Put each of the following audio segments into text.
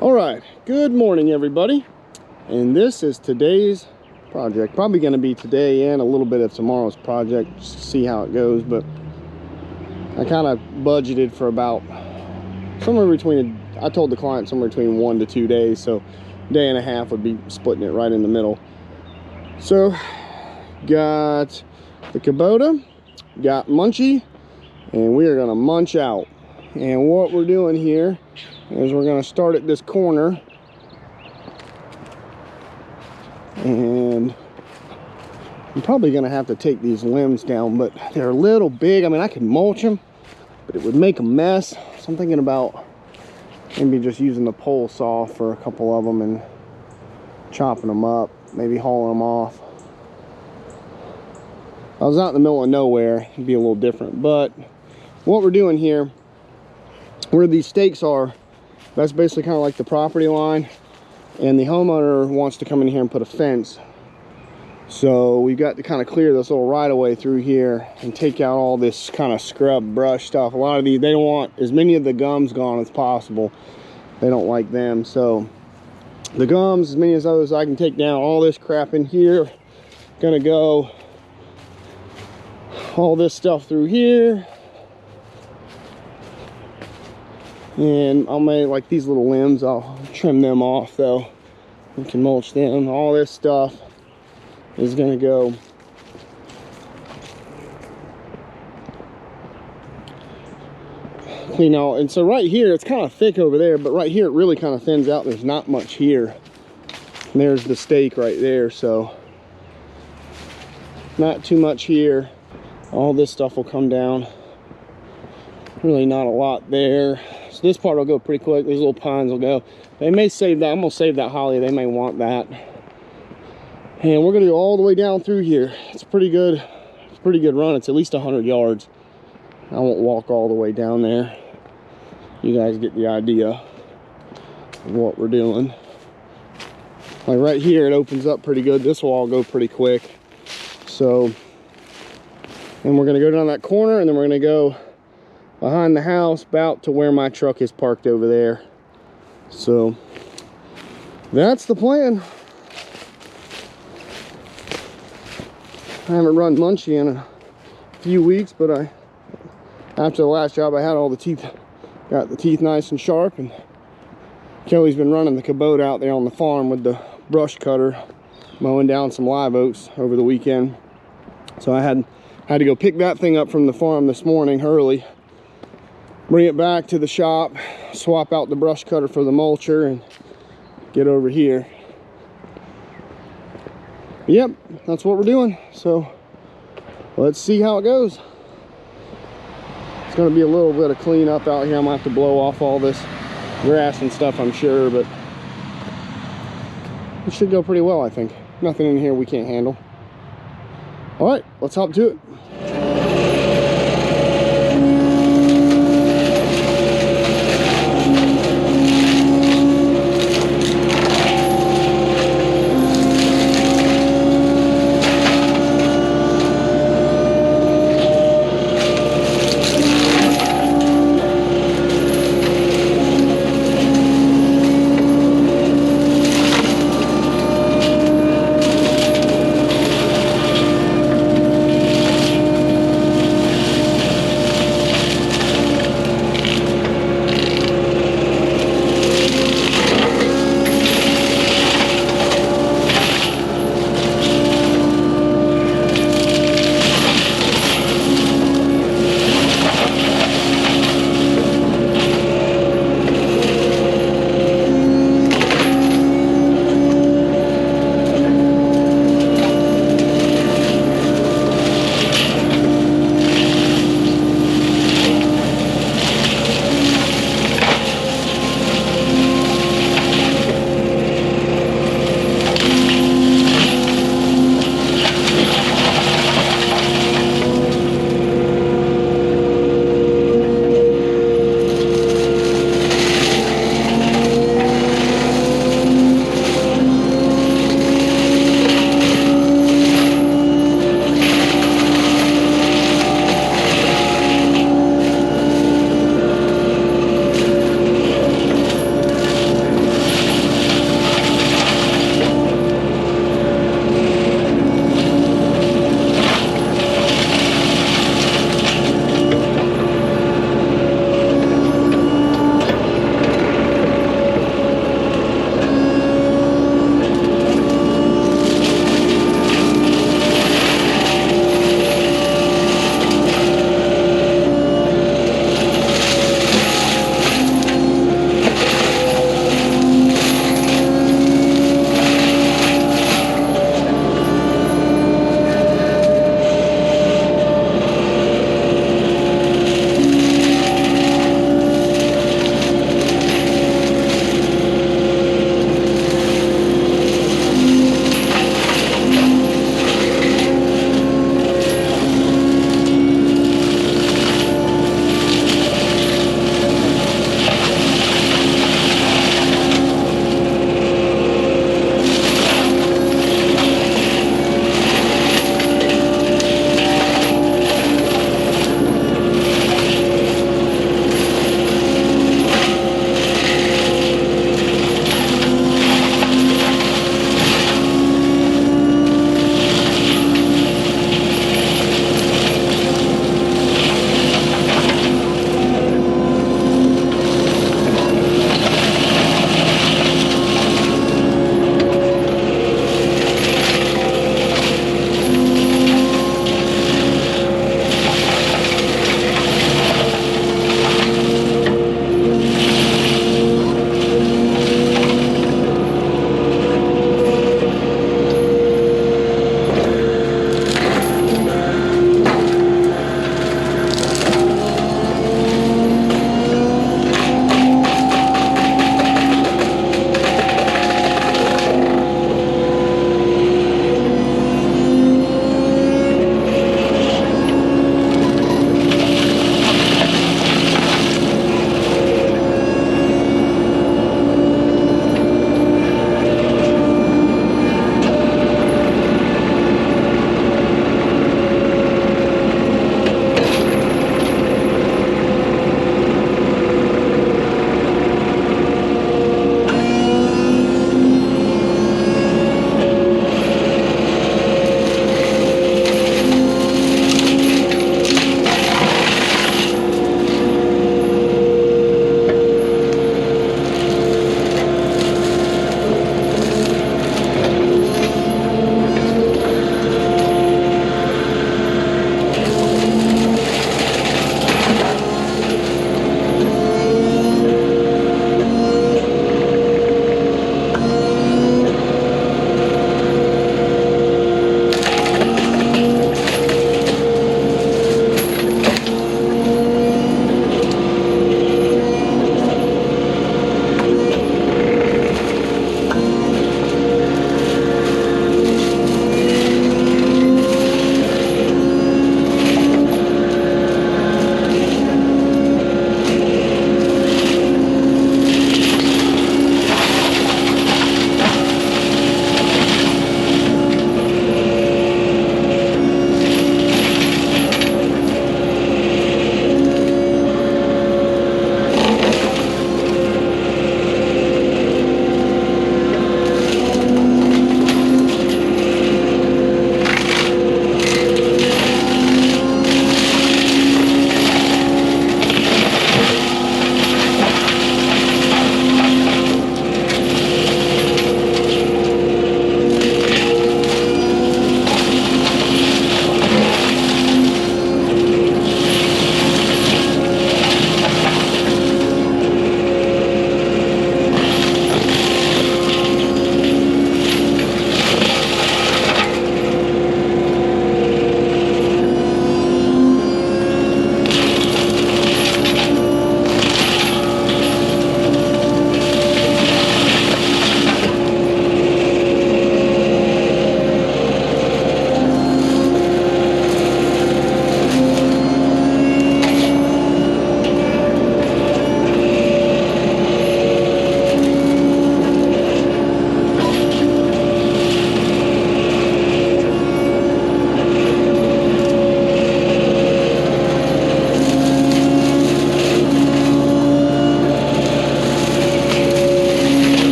All right, good morning everybody, and this is today's project. Probably going to be today and a little bit of tomorrow's project, just to see how it goes. But I kind of budgeted for about somewhere between, I told the client somewhere between 1 to 2 days, so a day and a half would be splitting it right in the middle. So got the Kubota, got Mulching, and we are going to munch out. And what we're doing here is we're going to start at this corner, and I'm probably going to have to take these limbs down, but they're a little big. I mean, I could mulch them, but it would make a mess. So I'm thinking about maybe just using the pole saw for a couple of them and chopping them up, maybe hauling them off. I was out in the middle of nowhere, it'd be a little different. But what we're doing here, where these stakes are, that's basically kind of like the property line, and the homeowner wants to come in here and put a fence. So we've got to kind of clear this little right of way through here and take out all this kind of scrub brush stuff. A lot of these, they don't want as many of the gums gone as possible. They don't like them. So the gums, as many as those I can take down. All this crap in here, gonna go all this stuff through here. And I'll make like these little limbs, I'll trim them off though. We can mulch them. All this stuff is gonna go clean out. And so right here, it's kind of thick over there, but right here it really kind of thins out. There's not much here. And there's the stake right there, so not too much here. All this stuff will come down. Really not a lot there. So this part will go pretty quick. These little pines will go. They may save that. I'm gonna save that holly. They may want that. And we're gonna go all the way down through here. It's pretty good. It's a pretty good run. It's at least 100 yards. I won't walk all the way down there. You guys get the idea of what we're doing. Like right here, it opens up pretty good. This will all go pretty quick. So, and we're gonna go down that corner, and then we're gonna go behind the house about to where my truck is parked over there. So that's the plan. I haven't run Mulching in a few weeks, but after the last job I had, all the teeth, got the teeth nice and sharp, and Kelly's been running the Kubota out there on the farm with the brush cutter, mowing down some live oaks over the weekend. So I had to go pick that thing up from the farm this morning early, bring it back to the shop, swap out the brush cutter for the mulcher, and get over here. Yep, that's what we're doing. So let's see how it goes. It's gonna be a little bit of cleanup out here. I'm gonna have to blow off all this grass and stuff, I'm sure, but it should go pretty well, I think. Nothing in here we can't handle. All right, let's hop to it.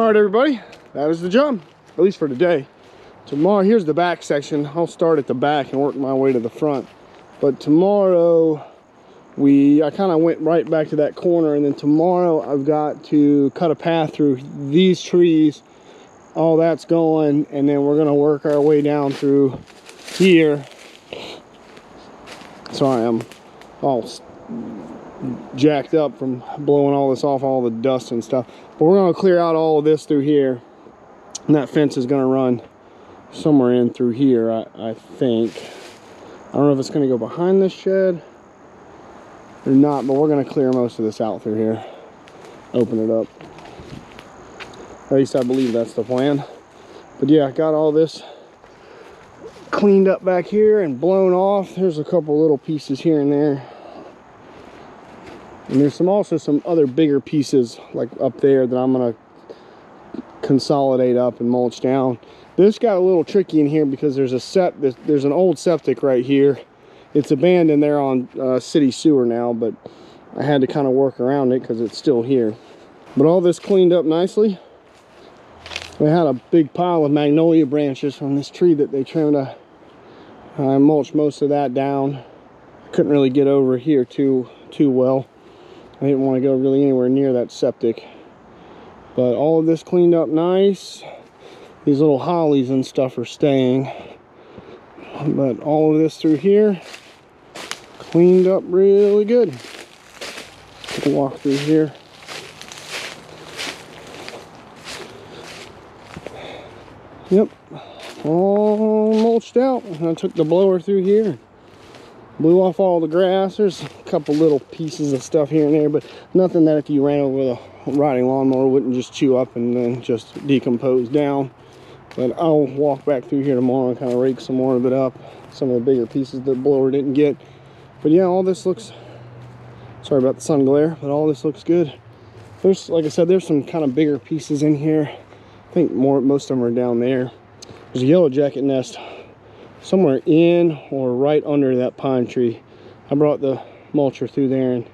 All right, everybody, that is the job, at least for today. Tomorrow, here's the back section. I'll start at the back and work my way to the front. But tomorrow, I kind of went right back to that corner, and then tomorrow I've got to cut a path through these trees. All that's going, and then we're gonna work our way down through here. Sorry, I'm all jacked up from blowing all this off, all the dust and stuff. But we're gonna clear out all of this through here, and that fence is gonna run somewhere in through here, I think. I don't know if it's gonna go behind this shed or not, but we're gonna clear most of this out through here, open it up. At least I believe that's the plan. But yeah, I got all this cleaned up back here and blown off. There's a couple little pieces here and there, and there's also some other bigger pieces like up there that I'm gonna consolidate up and mulch down. This got a little tricky in here because there's an old septic right here. It's abandoned there on city sewer now, but I had to kind of work around it because it's still here. But all this cleaned up nicely. We had a big pile of magnolia branches from this tree that they trimmed. I mulched most of that down. Couldn't really get over here too well. I didn't want to go really anywhere near that septic. But all of this cleaned up nice. These little hollies and stuff are staying. But all of this through here cleaned up really good. Walk through here. Yep, all mulched out. I took the blower through here, blew off all the grass. There's a couple little pieces of stuff here and there, but nothing that if you ran over with a riding lawnmower wouldn't just chew up and then just decompose down. But I'll walk back through here tomorrow and kind of rake some more of it up, some of the bigger pieces the blower didn't get. But yeah, all this looks, sorry about the sun glare, but all this looks good. There's, like I said, there's some kind of bigger pieces in here. I think most of them are down there. There's a yellow jacket nest somewhere in or right under that pine tree. I brought the mulcher through there and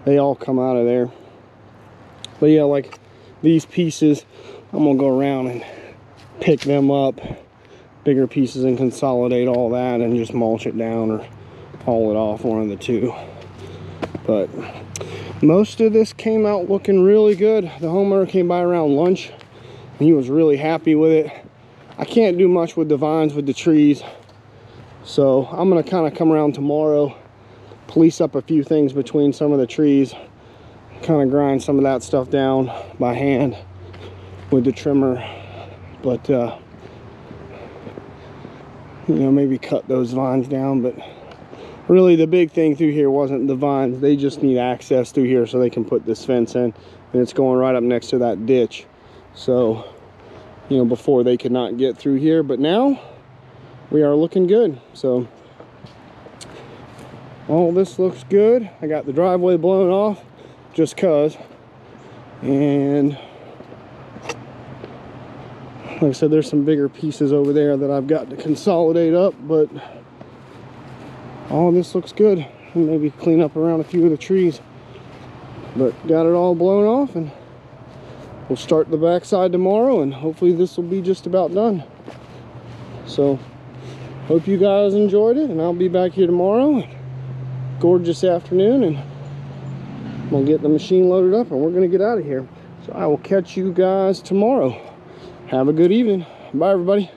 they all come out of there. But yeah, like these pieces, I'm gonna go around and pick them up, bigger pieces, and consolidate all that and just mulch it down or haul it off, one of the two. But most of this came out looking really good. The homeowner came by around lunch. He was really happy with it. I can't do much with the vines, with the trees. So I'm gonna kind of come around tomorrow, police up a few things between some of the trees, kind of grind some of that stuff down by hand with the trimmer. But, you know, maybe cut those vines down. But really the big thing through here wasn't the vines. They just need access through here so they can put this fence in. And it's going right up next to that ditch. So, you know, before they could not get through here, but now we are looking good. So all this looks good. I got the driveway blown off just cause, and like I said, there's some bigger pieces over there that I've got to consolidate up, but all this looks good. Maybe clean up around a few of the trees, but got it all blown off, and we'll start the backside tomorrow, and hopefully this will be just about done. So, hope you guys enjoyed it, and I'll be back here tomorrow. Gorgeous afternoon, and we'll get the machine loaded up, and we're gonna get out of here. So I will catch you guys tomorrow. Have a good evening. Bye, everybody.